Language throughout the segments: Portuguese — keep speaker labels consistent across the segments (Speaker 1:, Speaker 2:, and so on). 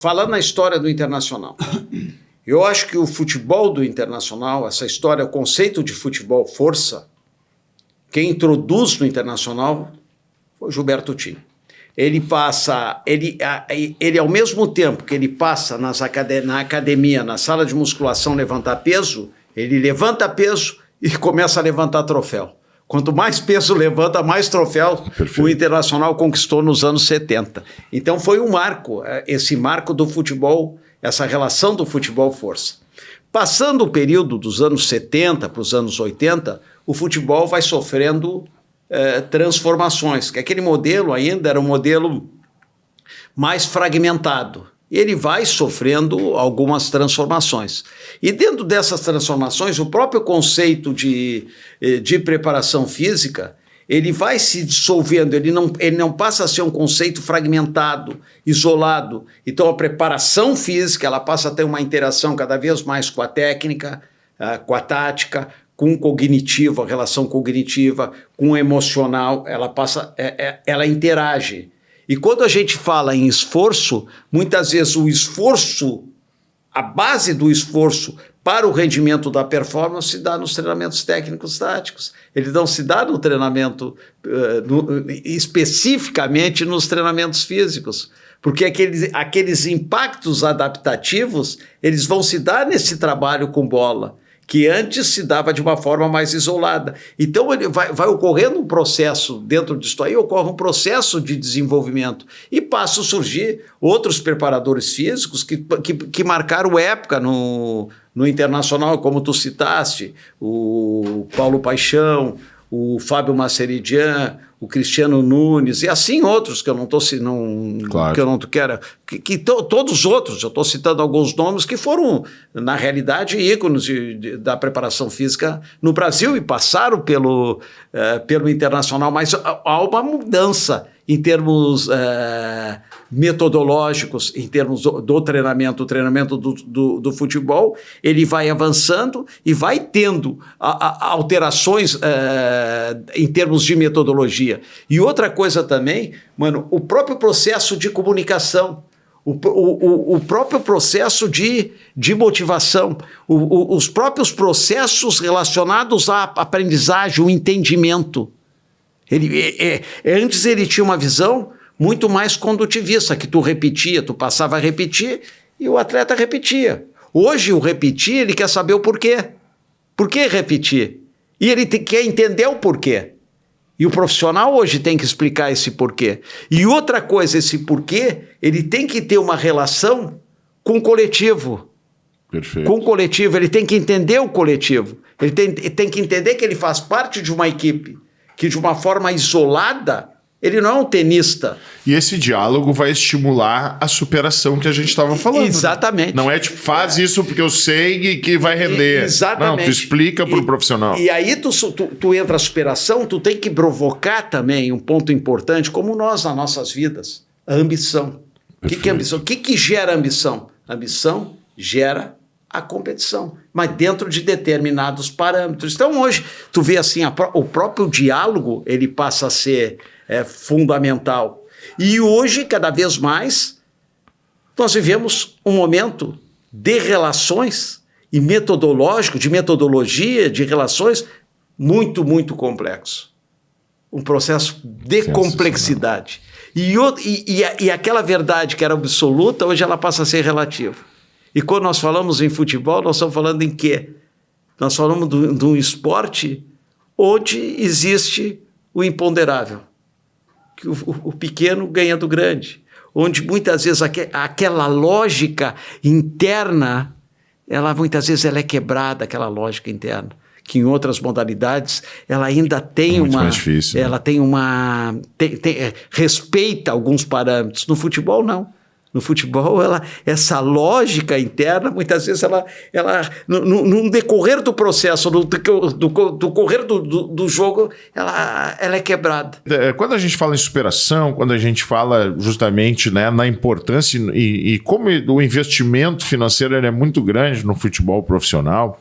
Speaker 1: Falando na história do Internacional, eu acho que o futebol do Internacional, essa história, o conceito de futebol força, quem introduz no Internacional foi Gilberto Tim. Ele ao mesmo tempo que ele passa na academia, na sala de musculação levantar peso, ele levanta peso e começa a levantar troféu. Quanto mais peso levanta, mais troféu o Internacional conquistou nos anos 70. Então foi um marco, esse marco do futebol, essa relação do futebol-força. Passando o período dos anos 70 para os anos 80, o futebol vai sofrendo transformações, que aquele modelo ainda era um modelo mais fragmentado. E ele vai sofrendo algumas transformações. E dentro dessas transformações, o próprio conceito de preparação física, ele vai se dissolvendo, ele não passa a ser um conceito fragmentado, isolado. Então a preparação física, ela passa a ter uma interação cada vez mais com a técnica, com a tática, com o cognitivo, a relação cognitiva, com o emocional, ela interage. E quando a gente fala em esforço, muitas vezes o esforço, a base do esforço para o rendimento da performance se dá nos treinamentos técnicos táticos. Ele não se dá no treinamento, especificamente nos treinamentos físicos. Porque aqueles impactos adaptativos, eles vão se dar nesse trabalho com bola, que antes se dava de uma forma mais isolada. Então vai ocorrendo um processo, dentro disso aí ocorre um processo de desenvolvimento e passam a surgir outros preparadores físicos que marcaram época no Internacional, como tu citaste, o Paulo Paixão, o Fábio Maceridian, o Cristiano Nunes, e assim outros que eu não estou claro. Que eu não quero, todos os outros, eu estou citando alguns nomes que foram, na realidade, ícones da preparação física no Brasil e passaram pelo Internacional, mas há uma mudança em termos metodológicos, em termos do treinamento, o treinamento do futebol, ele vai avançando e vai tendo alterações em termos de metodologia. E outra coisa também, mano, o próprio processo de comunicação, o próprio processo de motivação, os próprios processos relacionados à aprendizagem, o entendimento. Antes ele tinha uma visão muito mais condutivista, que tu repetia, tu passava a repetir e o atleta repetia. Hoje o repetir, ele quer saber o porquê. Por que repetir? E ele quer entender o porquê. E o profissional hoje tem que explicar esse porquê. E outra coisa, esse porquê, ele tem que ter uma relação com o coletivo.
Speaker 2: Perfeito.
Speaker 1: Com o coletivo, ele tem que entender o coletivo. Ele tem que entender que ele faz parte de uma equipe, que de uma forma isolada, ele não é um tenista.
Speaker 2: E esse diálogo vai estimular a superação que a gente estava falando.
Speaker 1: Exatamente.
Speaker 2: Não é tipo, faz isso porque eu sei que vai render.
Speaker 1: Exatamente.
Speaker 2: Não, tu explica para o profissional.
Speaker 1: E aí tu entra a superação, tu tem que provocar também um ponto importante, como nós nas nossas vidas, a ambição. O que é ambição? O que gera ambição? A ambição gera a competição, mas dentro de determinados parâmetros. Então hoje, tu vê assim, o próprio diálogo, ele passa a ser fundamental. E hoje, cada vez mais, nós vivemos um momento de relações e metodológico, de metodologia, de relações muito, muito complexo. Um processo de complexidade. E aquela verdade que era absoluta, hoje ela passa a ser relativa. E quando nós falamos em futebol, nós estamos falando em quê? Nós falamos de um esporte onde existe o imponderável, que o pequeno ganha do grande, onde muitas vezes aquela lógica interna, muitas vezes ela é quebrada, aquela lógica interna, que em outras modalidades ela ainda tem
Speaker 2: muito mais difícil,
Speaker 1: ela tem respeita alguns parâmetros. No futebol, não. No futebol, essa lógica interna, muitas vezes, no decorrer do processo, no decorrer do jogo, ela é quebrada.
Speaker 2: Quando a gente fala em superação, quando a gente fala justamente, né, na importância e como o investimento financeiro é muito grande no futebol profissional,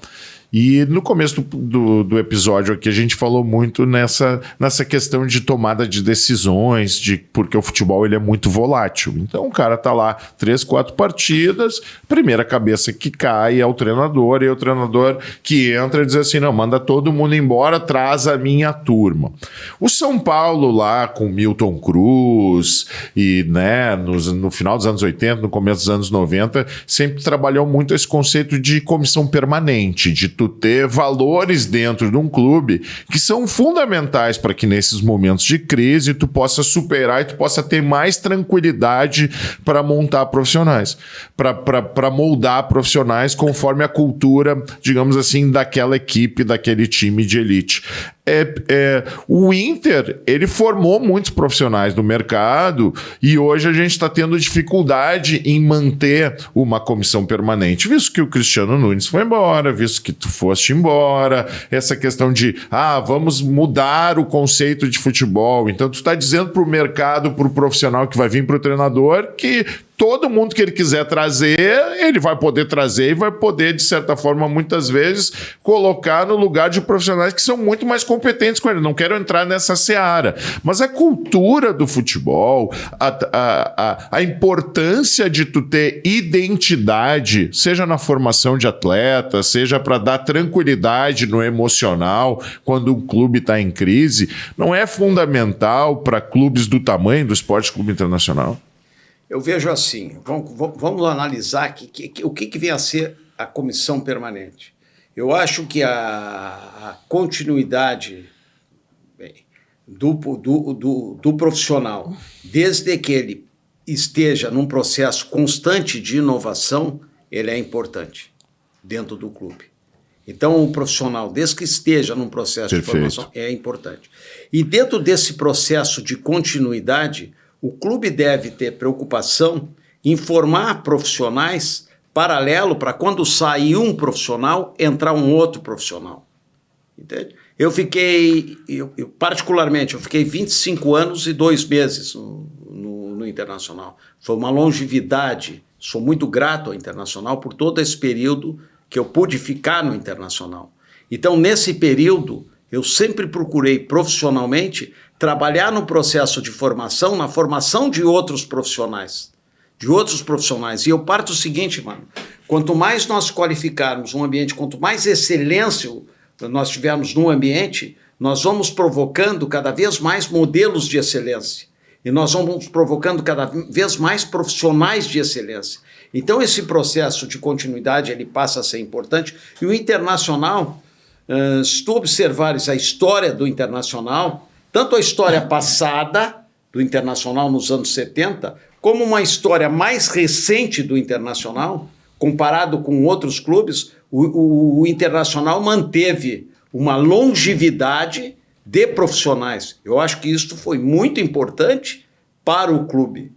Speaker 2: E no começo do episódio aqui a gente falou muito nessa questão de tomada de decisões, porque o futebol ele é muito volátil. Então o cara tá lá 3, 4 partidas, primeira cabeça que cai é o treinador, e é o treinador que entra e diz assim, não, manda todo mundo embora, traz a minha turma. O São Paulo lá com Milton Cruz e né, no final dos anos 80, no começo dos anos 90, sempre trabalhou muito esse conceito de comissão permanente, de tu ter valores dentro de um clube que são fundamentais para que nesses momentos de crise tu possa superar e tu possa ter mais tranquilidade para montar profissionais, para moldar profissionais conforme a cultura, digamos assim, daquela equipe, daquele time de elite. O Inter, ele formou muitos profissionais no mercado e hoje a gente está tendo dificuldade em manter uma comissão permanente, visto que o Cristiano Nunes foi embora, visto que tu foste embora, essa questão de, vamos mudar o conceito de futebol. Então tu está dizendo para o mercado, para o profissional que vai vir para o treinador, que todo mundo que ele quiser trazer, ele vai poder trazer e vai poder, de certa forma, muitas vezes, colocar no lugar de profissionais que são muito mais competentes com ele. Não quero entrar nessa seara. Mas a cultura do futebol, a importância de tu ter identidade, seja na formação de atletas, seja para dar tranquilidade no emocional quando um clube está em crise, não é fundamental para clubes do tamanho do Esporte Clube Internacional?
Speaker 1: Eu vejo assim, vamos analisar o que vem a ser a comissão permanente. Eu acho que a continuidade do profissional, desde que ele esteja num processo constante de inovação, ele é importante dentro do clube. Então, o profissional, desde que esteja num processo de formação, é importante. E dentro desse processo de continuidade, o clube deve ter preocupação em formar profissionais paralelo para quando sair um profissional, entrar um outro profissional. Entende? Particularmente, eu fiquei 25 anos e 2 meses no Internacional. Foi uma longevidade, sou muito grato ao Internacional por todo esse período que eu pude ficar no Internacional. Então, nesse período, eu sempre procurei profissionalmente trabalhar no processo de formação, na formação de outros profissionais. E eu parto do seguinte, mano, quanto mais nós qualificarmos um ambiente, quanto mais excelência nós tivermos no ambiente, nós vamos provocando cada vez mais modelos de excelência. E nós vamos provocando cada vez mais profissionais de excelência. Então esse processo de continuidade ele passa a ser importante. E o Internacional, se tu observares a história do Internacional, tanto a história passada do Internacional nos anos 70, como uma história mais recente do Internacional, comparado com outros clubes, o Internacional manteve uma longevidade de profissionais. Eu acho que isso foi muito importante para o clube,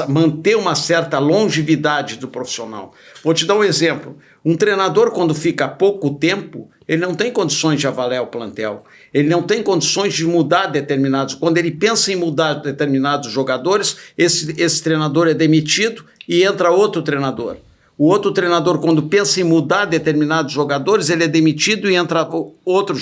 Speaker 1: manter uma certa longevidade do profissional. Vou te dar um exemplo. Um treinador, quando fica pouco tempo, ele não tem condições de avaliar o plantel. Ele não tem condições de mudar determinados... Quando ele pensa em mudar determinados jogadores, esse treinador é demitido e entra outro treinador. O outro treinador, quando pensa em mudar determinados jogadores, ele é demitido e entra outro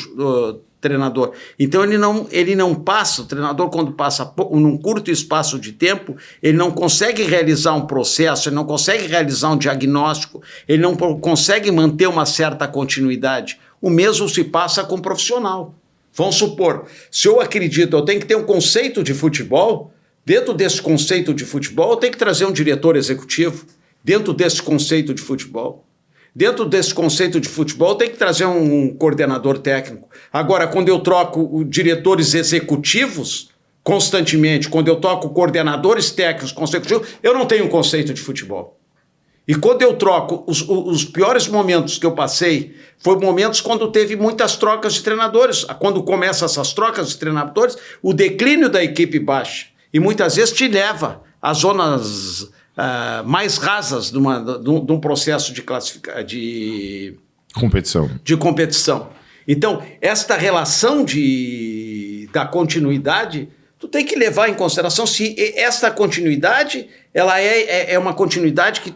Speaker 1: treinador. Então ele não passa, o treinador quando passa num curto espaço de tempo, ele não consegue realizar um processo, ele não consegue realizar um diagnóstico, ele não consegue manter uma certa continuidade. O mesmo se passa com o profissional. Vamos supor, se eu acredito, eu tenho que ter um conceito de futebol, dentro desse conceito de futebol eu tenho que trazer um diretor executivo, dentro desse conceito de futebol. Dentro desse conceito de futebol, tem que trazer um coordenador técnico. Agora, quando eu troco diretores executivos constantemente, quando eu troco coordenadores técnicos consecutivos, eu não tenho um conceito de futebol. E quando eu troco, os piores momentos que eu passei, foram momentos quando teve muitas trocas de treinadores. Quando começam essas trocas de treinadores, o declínio da equipe baixa. E muitas vezes te leva às zonas... mais rasas de um processo de competição. Então, esta relação da continuidade, tu tem que levar em consideração se esta continuidade ela é uma continuidade que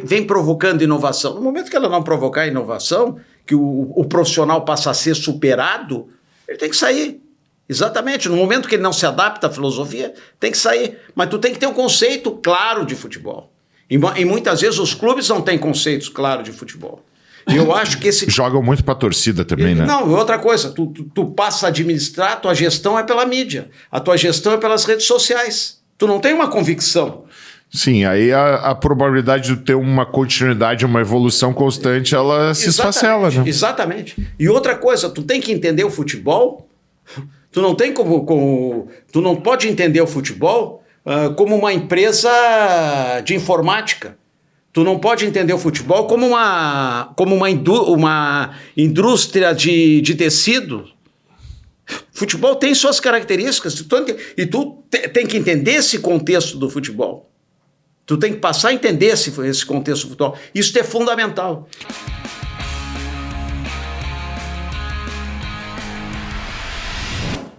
Speaker 1: vem provocando inovação. No momento que ela não provocar inovação, que o profissional passa a ser superado, ele tem que sair. Exatamente. No momento que ele não se adapta à filosofia, tem que sair. Mas tu tem que ter um conceito claro de futebol. E muitas vezes os clubes não têm conceitos claros de futebol. E eu acho que esse...
Speaker 2: Jogam muito pra torcida também, né?
Speaker 1: Não, outra coisa, tu passa a administrar, a tua gestão é pela mídia, a tua gestão é pelas redes sociais. Tu não tem uma convicção.
Speaker 2: Sim, aí a probabilidade de ter uma continuidade, uma evolução constante, ela se esfacela, né?
Speaker 1: Exatamente. E outra coisa, tu tem que entender o futebol, tu não tem tu não pode entender o futebol como uma empresa de informática. Tu não pode entender o futebol como uma indústria de tecido. Futebol tem suas características e tu tem que entender esse contexto do futebol. Tu tem que passar a entender esse contexto do futebol. Isso é fundamental.